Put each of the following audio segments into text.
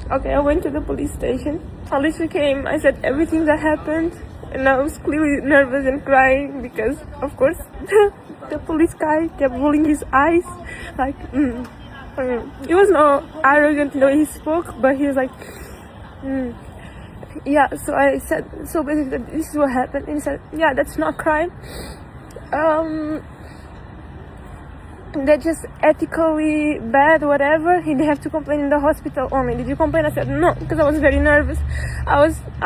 Okay, I went to the police station. Alicia came, I said everything that happened, and I was clearly nervous and crying because, of course, the police guy kept rolling his eyes, like, He was not arrogant the way he spoke, but he was like, yeah, so I said, so basically, this is what happened, and he said, yeah, that's not crime. They're just ethically bad, whatever. They have to complain in the hospital only. Did you complain? I said no, because I was very nervous. I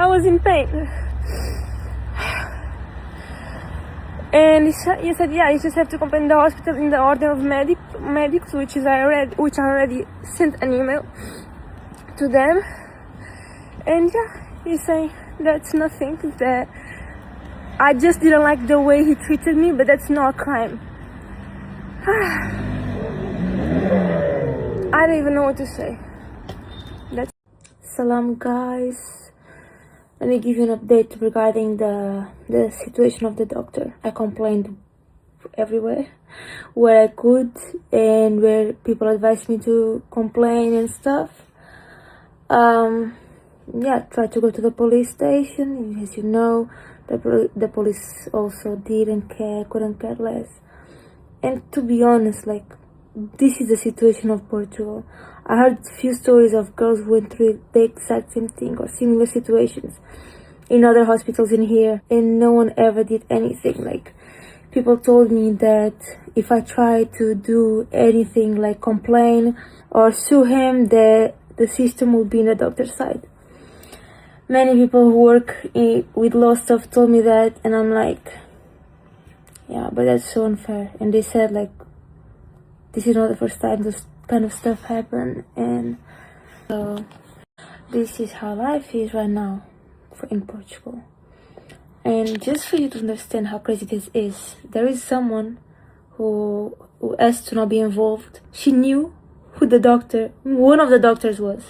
was in pain. And he said, yeah, you just have to complain in the hospital in the order of medics, which I already sent an email to them. And yeah, he's saying that's nothing. That I just didn't like the way he treated me, but that's not a crime. I don't even know what to say. Salam guys, let me give you an update regarding the situation of the doctor. I complained everywhere where I could and where people advised me to complain and stuff. Yeah, tried to go to the police station. As you know, the police also didn't care, couldn't care less. And to be honest, like, this is the situation of Portugal. I heard a few stories of girls who went through the exact same thing or similar situations in other hospitals in here, and no one ever did anything. Like, people told me that if I tried to do anything like complain or sue him, the system will be in the doctor's side. Many people who work with law stuff told me that, and I'm like, yeah, but that's so unfair. And they said, like, this is not the first time this kind of stuff happened, and so this is how life is right now in Portugal. And just for you to understand how crazy this is, there is someone who asked to not be involved. She knew who one of the doctors was.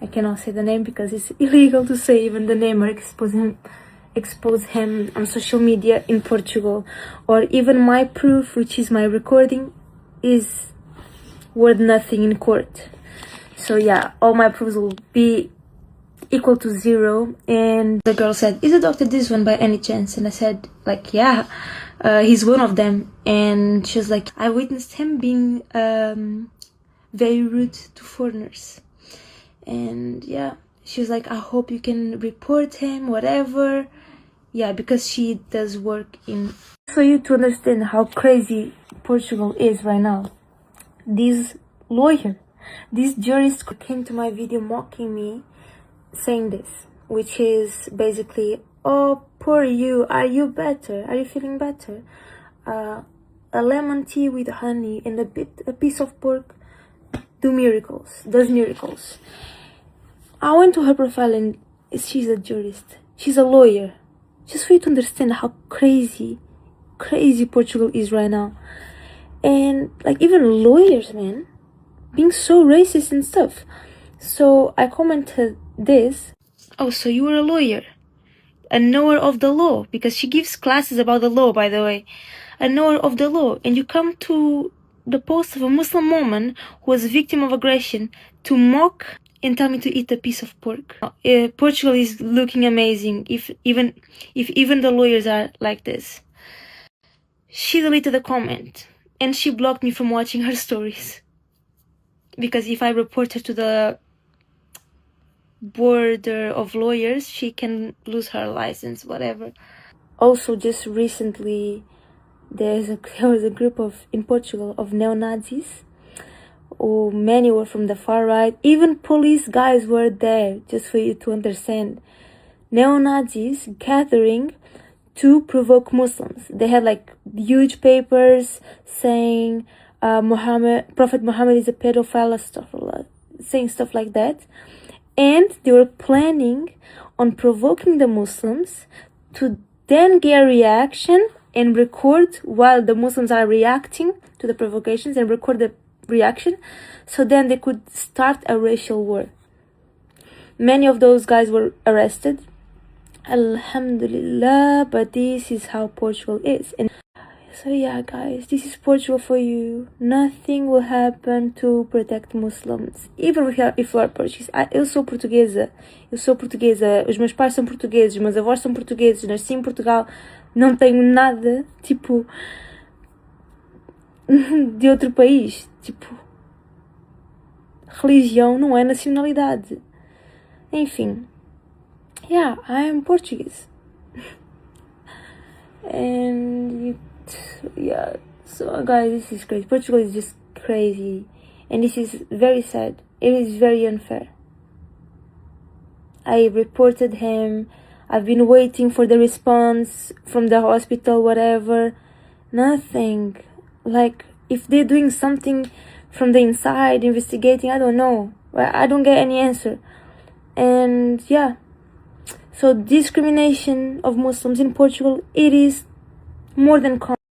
I cannot say the name because it's illegal to say even the name or expose him on social media in Portugal, or even my proof, which is my recording, is worth nothing in court. So yeah, all my proofs will be equal to zero. And the girl said, is the doctor this one by any chance? And I said, like, yeah, he's one of them. And she was like, I witnessed him being very rude to foreigners. And yeah, she was like, I hope you can report him, whatever. Yeah, because she does work in... For you to understand how crazy Portugal is right now, this lawyer, this jurist came to my video mocking me, saying this, which is basically, oh, poor you, are you better? Are you feeling better? A lemon tea with honey and a piece of pork does miracles. I went to her profile and she's a jurist. She's a lawyer. Just for you to understand how crazy Portugal is right now. And like, even lawyers, man, being so racist and stuff. So I commented this. Oh, so you were a lawyer, a knower of the law, because she gives classes about the law, by the way. A knower of the law, and you come to the post of a Muslim woman who was a victim of aggression to mock and tell me to eat a piece of pork. Portugal is looking amazing if even the lawyers are like this. She deleted the comment and she blocked me from watching her stories, because if I report her to the board of lawyers, she can lose her license, whatever. Also, just recently, there was a group in Portugal of neo-Nazis. Oh, many were from the far right. Even police guys were there, just for you to understand. Neo-Nazis gathering to provoke Muslims. They had like huge papers saying Prophet Muhammad is a pedophile, saying stuff like that. And they were planning on provoking the Muslims to then get a reaction and record while the Muslims are reacting to the provocations, and record the reaction, so then they could start a racial war. Many of those guys were arrested, alhamdulillah. But this is how Portugal is. And So yeah, guys, this is Portugal for you. Nothing will happen to protect Muslims. Even if you are Portuguese. Eu sou portuguesa. Os meus pais são portugueses. Os meus avós são portugueses. Nasci em Portugal. Não tenho nada, tipo, de outro país. Tipo, religião não é nacionalidade. Enfim. Yeah, I am Portuguese. And yeah, so guys, this is crazy. Portugal is just crazy, and this is very sad. It is very unfair. I reported him. I've been waiting for the response from the hospital, whatever. Nothing. Like, if they're doing something from the inside, investigating, I don't know. I don't get any answer. And yeah, so discrimination of Muslims in Portugal, it is more than common.